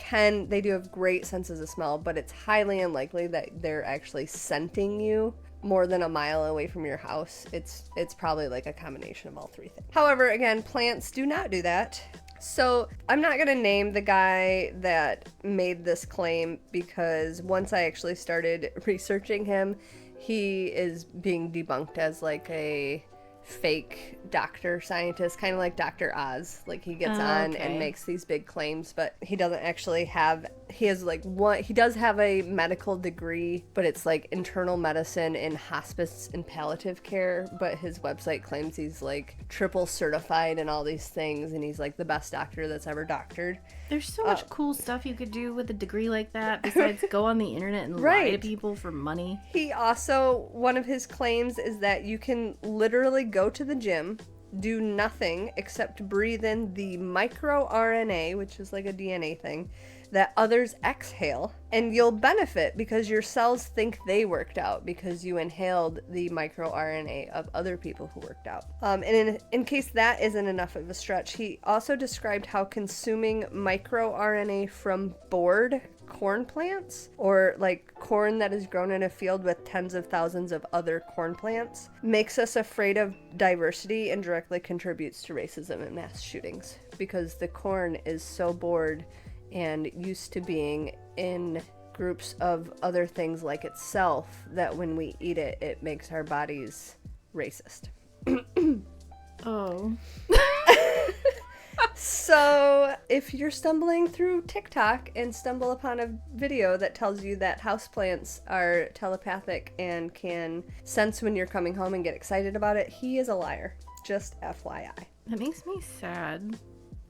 do have great senses of smell, but it's highly unlikely that they're actually scenting you more than a mile away from your house. It's probably like a combination of all three things. However, again, plants do not do that. So I'm not going to name the guy that made this claim, because once I actually started researching him, he is being debunked as like a fake doctor scientist, kind of like Dr. Oz. Like he gets on and makes these big claims, but he doesn't actually have, he does have a medical degree, but it's like internal medicine and hospice and palliative care, but his website claims he's like triple certified and all these things, and he's like the best doctor that's ever doctored. There's so much cool stuff you could do with a degree like that besides go on the internet and lie to people for money. He also, one of his claims is that you can literally go to the gym, do nothing except breathe in the microRNA, which is like a DNA thing, that others exhale, and you'll benefit because your cells think they worked out because you inhaled the microRNA of other people who worked out. And in case that isn't enough of a stretch, he also described how consuming microRNA from bored corn plants, or like corn that is grown in a field with tens of thousands of other corn plants, makes us afraid of diversity and directly contributes to racism and mass shootings, because the corn is so bored and used to being in groups of other things like itself that when we eat it, it makes our bodies racist. Oh. So if you're stumbling through TikTok and stumble upon a video that tells you that houseplants are telepathic and can sense when you're coming home and get excited about it, he is a liar. Just FYI. That makes me sad.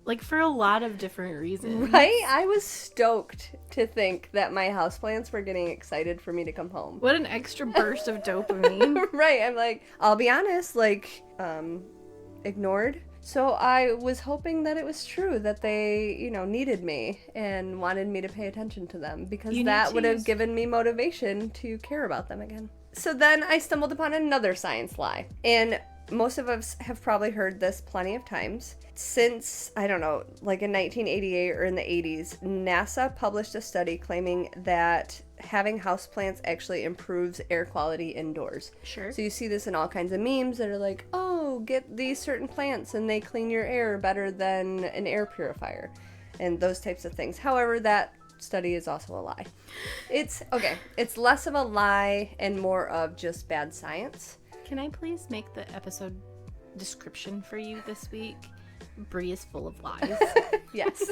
Like, for a lot of different reasons. Right? I was stoked to think that my houseplants were getting excited for me to come home. What an extra burst of dopamine. Right. I'm like, I'll be honest, like, ignored. So I was hoping that it was true, that they, needed me and wanted me to pay attention to them, because that would have given me motivation to care about them again. So then I stumbled upon another science lie. And most of us have probably heard this plenty of times. Since, I don't know, like in 1988 or in the 80s, NASA published a study claiming that having houseplants actually improves air quality indoors. Sure. So you see this in all kinds of memes that are like, oh, get these certain plants and they clean your air better than an air purifier, and those types of things. However, that study is also a lie. It's less of a lie and more of just bad science. Can I please make the episode description for you this week? Brie is full of lies. Yes.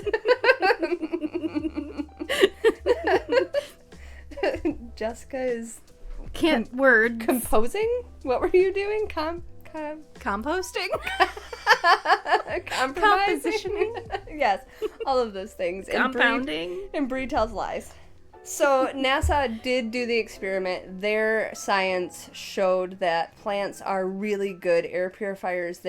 Jessica is words. Composing? What were you doing? Composting? Compositioning? Yes, all of those things. Compounding? And Brie tells lies. So NASA did do the experiment. Their science showed that plants are really good air purifiers.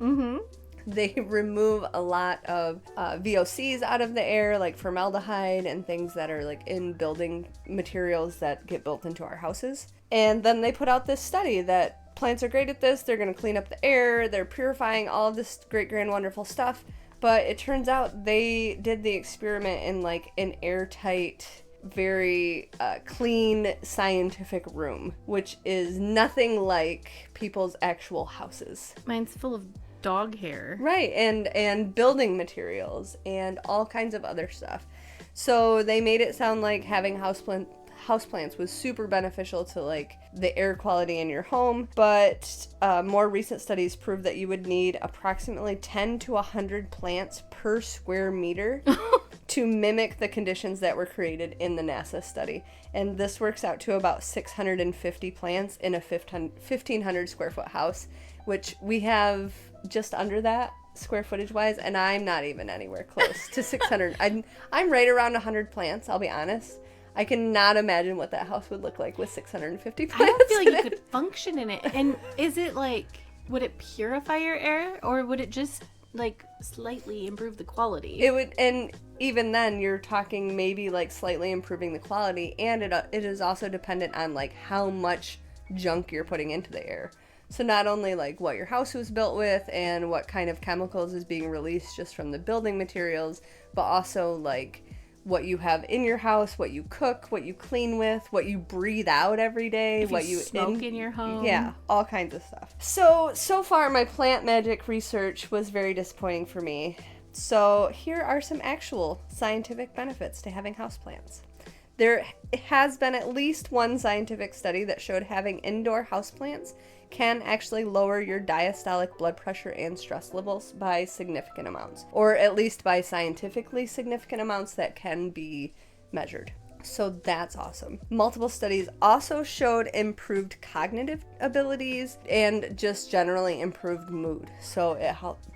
Mm-hmm. They remove a lot of VOCs out of the air, like formaldehyde and things that are like in building materials that get built into our houses. And then they put out this study that plants are great at this. They're going to clean up the air. They're purifying all of this great, grand, wonderful stuff. But it turns out they did the experiment in like an airtight, very clean scientific room, which is nothing like people's actual houses. Mine's full of dog hair. Right, and building materials and all kinds of other stuff. So they made it sound like having houseplants was super beneficial to like the air quality in your home, but more recent studies prove that you would need approximately 10 to 100 plants per square meter to mimic the conditions that were created in the NASA study. And this works out to about 650 plants in a 1,500 square foot house, which we have just under that square footage wise, and I'm not even anywhere close to 600. I'm right around 100 plants, I'll be honest. I cannot imagine what that house would look like with 650 plants. I don't feel like you could function in it. And is it like, would it purify your air, or would it just like slightly improve the quality? It would, and even then you're talking maybe like slightly improving the quality, and it is also dependent on like how much junk you're putting into the air. So not only like what your house was built with and what kind of chemicals is being released just from the building materials, but also like what you have in your house, what you cook, what you clean with, what you breathe out every day, what you smoke in your home. Yeah, all kinds of stuff. So far my plant magic research was very disappointing for me. So here are some actual scientific benefits to having houseplants. There has been at least one scientific study that showed having indoor houseplants can actually lower your diastolic blood pressure and stress levels by significant amounts, or at least by scientifically significant amounts that can be measured. So that's awesome. Multiple studies also showed improved cognitive abilities and just generally improved mood. So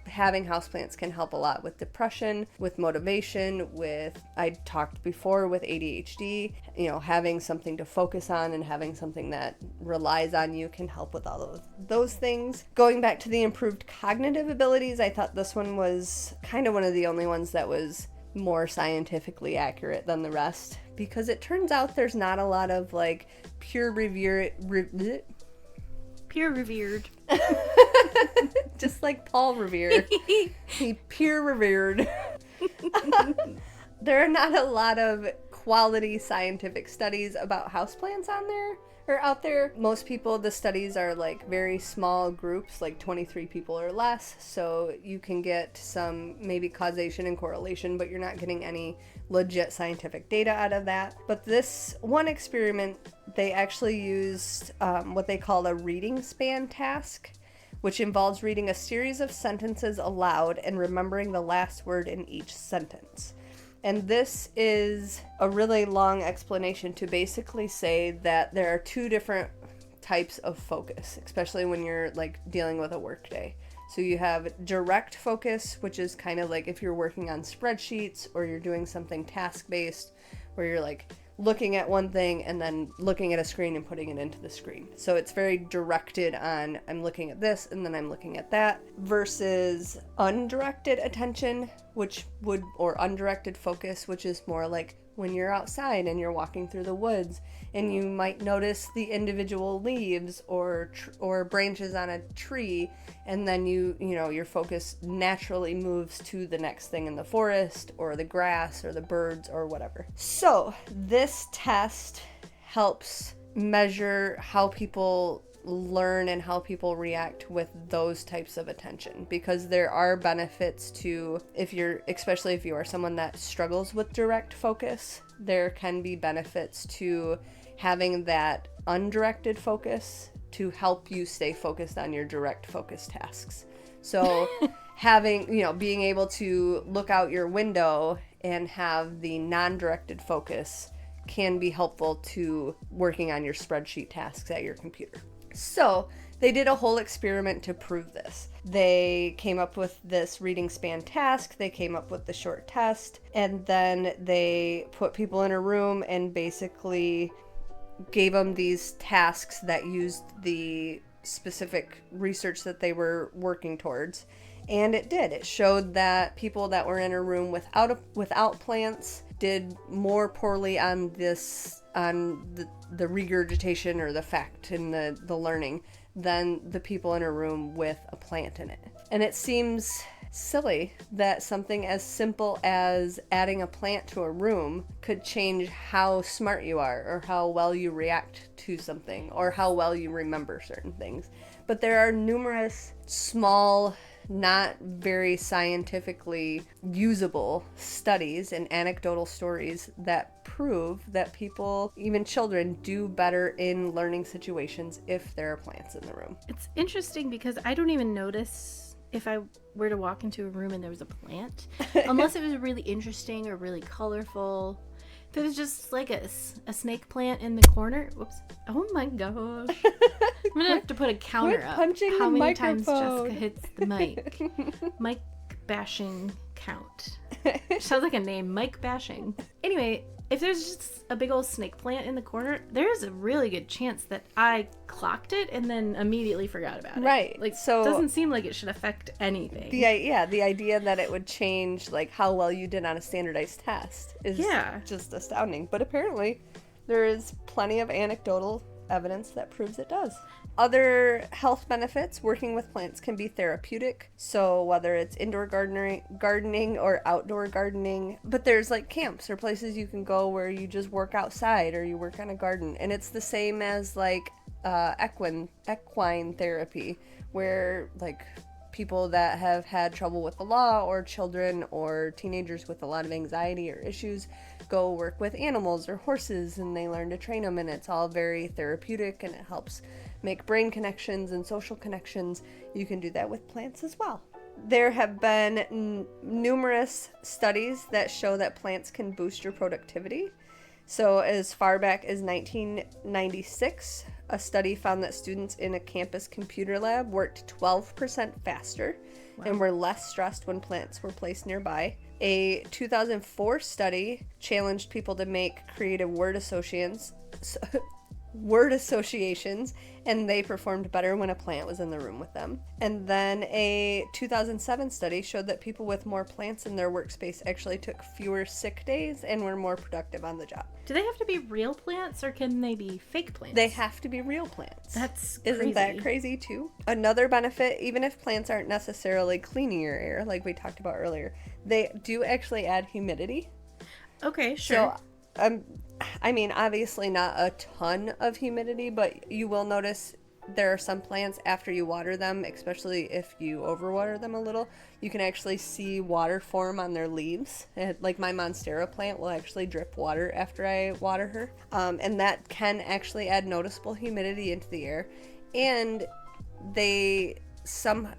having houseplants can help a lot with depression, with motivation, with, I talked before, with ADHD. You know, having something to focus on and having something that relies on you can help with all of those things. Going back to the improved cognitive abilities, I thought this one was kind of one of the only ones that was more scientifically accurate than the rest, because it turns out there's not a lot of like peer revered just like Paul Revere. He peer revered. There are not a lot of quality scientific studies about houseplants out there. Most people, the studies are like very small groups, like 23 people or less, so you can get some maybe causation and correlation, but you're not getting any legit scientific data out of that. But this one experiment, they actually used what they call a reading span task, which involves reading a series of sentences aloud and remembering the last word in each sentence. And this is a really long explanation to basically say that there are two different types of focus, especially when you're like dealing with a work day. So you have direct focus, which is kind of like if you're working on spreadsheets or you're doing something task-based where you're like looking at one thing and then looking at a screen and putting it into the screen. So it's very directed on, I'm looking at this and then I'm looking at that, versus undirected attention, or undirected focus, which is more like when you're outside and you're walking through the woods and you might notice the individual leaves or branches on a tree, and then your focus naturally moves to the next thing in the forest or the grass or the birds or whatever. So this test helps measure how people learn and how people react with those types of attention, because there are benefits to, especially if you are someone that struggles with direct focus, there can be benefits to having that undirected focus to help you stay focused on your direct focus tasks. So being able to look out your window and have the non-directed focus can be helpful to working on your spreadsheet tasks at your computer. So they did a whole experiment to prove this. They came up with this reading span task, they came up with the short test, and then they put people in a room and basically gave them these tasks that used the specific research that they were working towards. And it did. It showed that people that were in a room without plants did more poorly on the regurgitation or the fact and the learning than the people in a room with a plant in it. And it seems silly that something as simple as adding a plant to a room could change how smart you are or how well you react to something or how well you remember certain things. But there are numerous small, not very scientifically usable studies and anecdotal stories that prove that people, even children, do better in learning situations if there are plants in the room. It's interesting because I don't even notice if I were to walk into a room and there was a plant, unless it was really interesting or really colorful. If it was just like a snake plant in the corner, whoops, oh my gosh. I'm gonna have to put a counter up. How many times Jessica hits the mic. Mic bashing count. Sounds like a name, Mike Bashing. Anyway, if there's just a big old snake plant in the corner, there's a really good chance that I clocked it and then immediately forgot about it. Right. Like, so it doesn't seem like it should affect anything. The idea that it would change like how well you did on a standardized test is just astounding. But apparently there is plenty of anecdotal evidence that proves it does. Other health benefits working with plants can be therapeutic. So whether it's indoor gardening or outdoor gardening, but there's like camps or places you can go where you just work outside or you work on a garden. And it's the same as like equine therapy, where like people that have had trouble with the law or children or teenagers with a lot of anxiety or issues go work with animals or horses and they learn to train them, and it's all very therapeutic and it helps make brain connections and social connections. You can do that with plants as well. There have been numerous studies that show that plants can boost your productivity. So as far back as 1996, a study found that students in a campus computer lab worked 12% faster and were less stressed when plants were placed nearby. A 2004 study challenged people to make creative word associations, and they performed better when a plant was in the room with them. And then a 2007 study showed that people with more plants in their workspace actually took fewer sick days and were more productive on the job. Do they have to be real plants or can they be fake plants? They have to be real plants. That's Isn't crazy. that crazy too? Another benefit, even if plants aren't necessarily cleaning your air, like we talked about earlier, they do actually add humidity. Okay, sure. So, I mean, obviously not a ton of humidity, but you will notice there are some plants after you water them, especially if you overwater them a little, you can actually see water form on their leaves. Like my Monstera plant will actually drip water after I water her. And that can actually add noticeable humidity into the air. And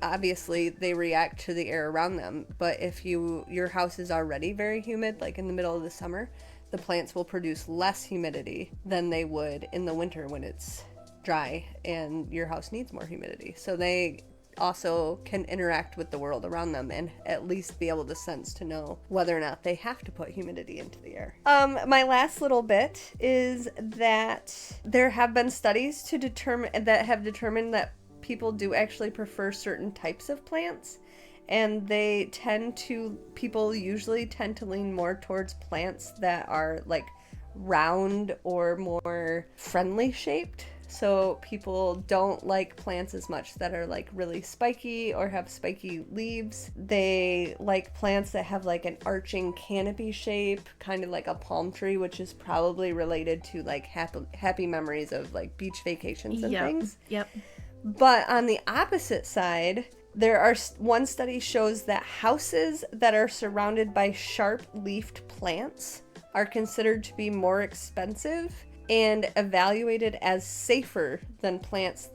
obviously they react to the air around them, but if your house is already very humid, like in the middle of the summer, the plants will produce less humidity than they would in the winter when it's dry and your house needs more humidity. So they also can interact with the world around them and at least be able to sense to know whether or not they have to put humidity into the air. My last little bit is that there have been studies that have determined that people do actually prefer certain types of plants, and people usually tend to lean more towards plants that are like round or more friendly shaped. So people don't like plants as much that are like really spiky or have spiky leaves. They like plants that have like an arching canopy shape, kind of like a palm tree, which is probably related to like happy memories of like beach vacations and things. Yep. But on the opposite side, one study shows that houses that are surrounded by sharp-leafed plants are considered to be more expensive and evaluated as safer than houses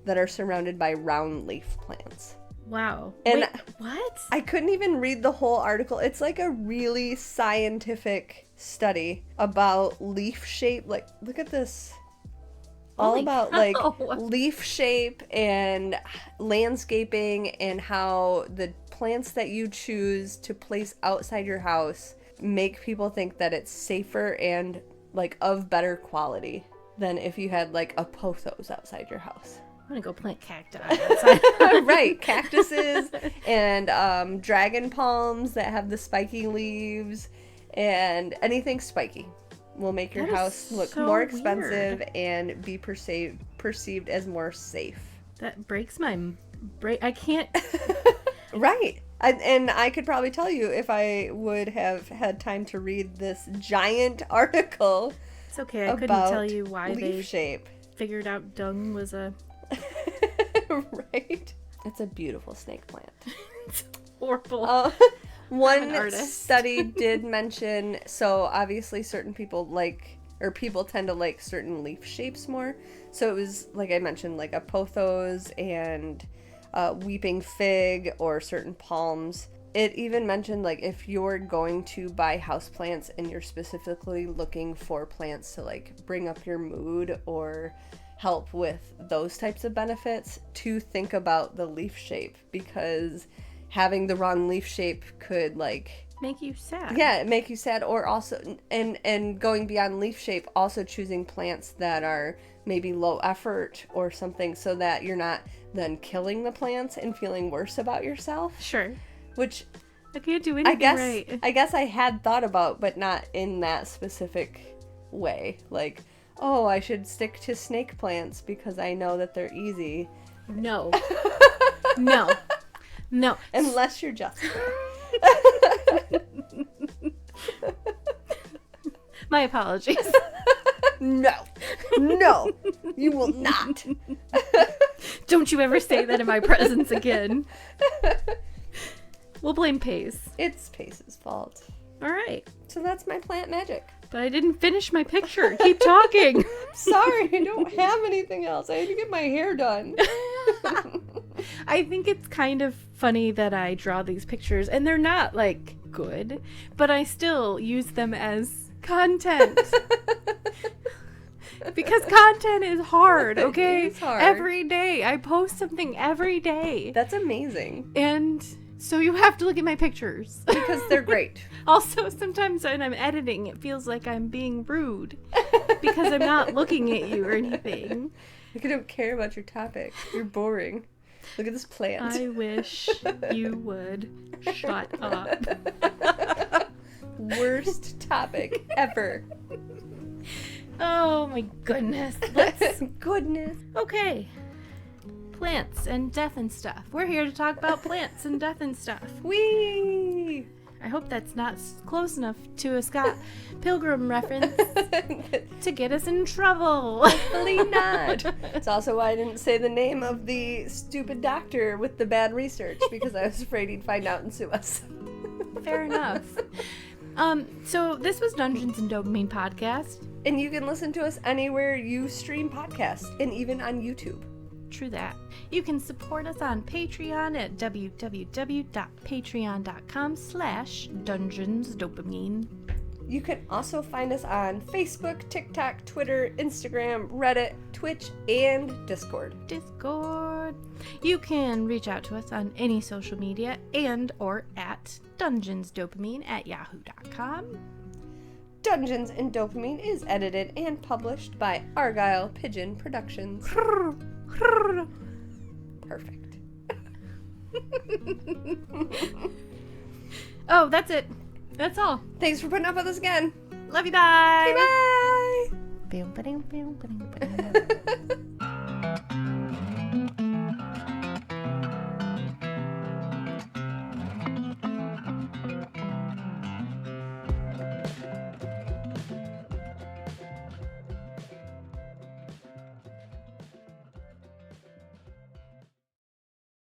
that are surrounded by round-leaf plants. Wow. And wait, what? I couldn't even read the whole article. It's like a really scientific study about leaf shape. Like, look at this. All about like leaf shape and landscaping and how the plants that you choose to place outside your house make people think that it's safer and like of better quality than if you had like a pothos outside your house. I'm gonna go plant cacti outside. Right, cactuses and dragon palms that have the spiky leaves, and anything spiky will make your house look so more expensive weird. and be perceived as more safe. That breaks my brain. I can't. Right. And I could probably tell you if I would have had time to read this giant article. It's okay. I couldn't tell you why they shape. figured out dung was a. Right. It's a beautiful snake plant. It's horrible. One study did mention, so obviously certain people people tend to like certain leaf shapes more. So it was, like I mentioned, like a pothos and weeping fig or certain palms. It even mentioned, like, if you're going to buy houseplants and you're specifically looking for plants to like bring up your mood or help with those types of benefits, to think about the leaf shape, because having the wrong leaf shape could like make you sad. Yeah, make you sad. Or also, and going beyond leaf shape, also choosing plants that are maybe low effort or something, so that you're not then killing the plants and feeling worse about yourself. Sure. Which I can't do anything right. I guess I had thought about, but not in that specific way. Like, oh, I should stick to snake plants because I know that they're easy. No. No. No. Unless you're Jessica. My apologies. No. No. You will not. Don't you ever say that in my presence again. We'll blame Pace. It's Pace's fault. All right. So that's my plant magic. But I didn't finish my picture. Keep talking. Sorry, I don't have anything else. I had to get my hair done. I think it's kind of funny that I draw these pictures, and they're not, like, good, but I still use them as content. Because content is hard, okay? It is hard. Every day. I post something every day. That's amazing. And so you have to look at my pictures. Because they're great. Also, sometimes when I'm editing, it feels like I'm being rude. Because I'm not looking at you or anything. Like, I don't care about your topic. You're boring. Look at this plant. I wish you would shut up. Worst topic ever. Oh my goodness. Goodness. Okay. Plants and death and stuff. We're here to talk about plants and death and stuff. Whee! I hope that's not close enough to a Scott Pilgrim reference to get us in trouble. Hopefully not. It's also why I didn't say the name of the stupid doctor with the bad research, because I was afraid he'd find out and sue us. Fair enough. So this was Dungeons and Dopamine podcast. And you can listen to us anywhere you stream podcasts, and even on YouTube. True that. You can support us on Patreon at www.patreon.com/DungeonsDopamine. You can also find us on Facebook, TikTok, Twitter, Instagram, Reddit, Twitch, and Discord. You can reach out to us on any social media and or at DungeonsDopamine@yahoo.com. Dungeons and Dopamine is edited and published by Argyle Pigeon Productions. Perfect. Oh, that's it. That's all. Thanks for putting up with us again. Love you. Bye. Okay, bye.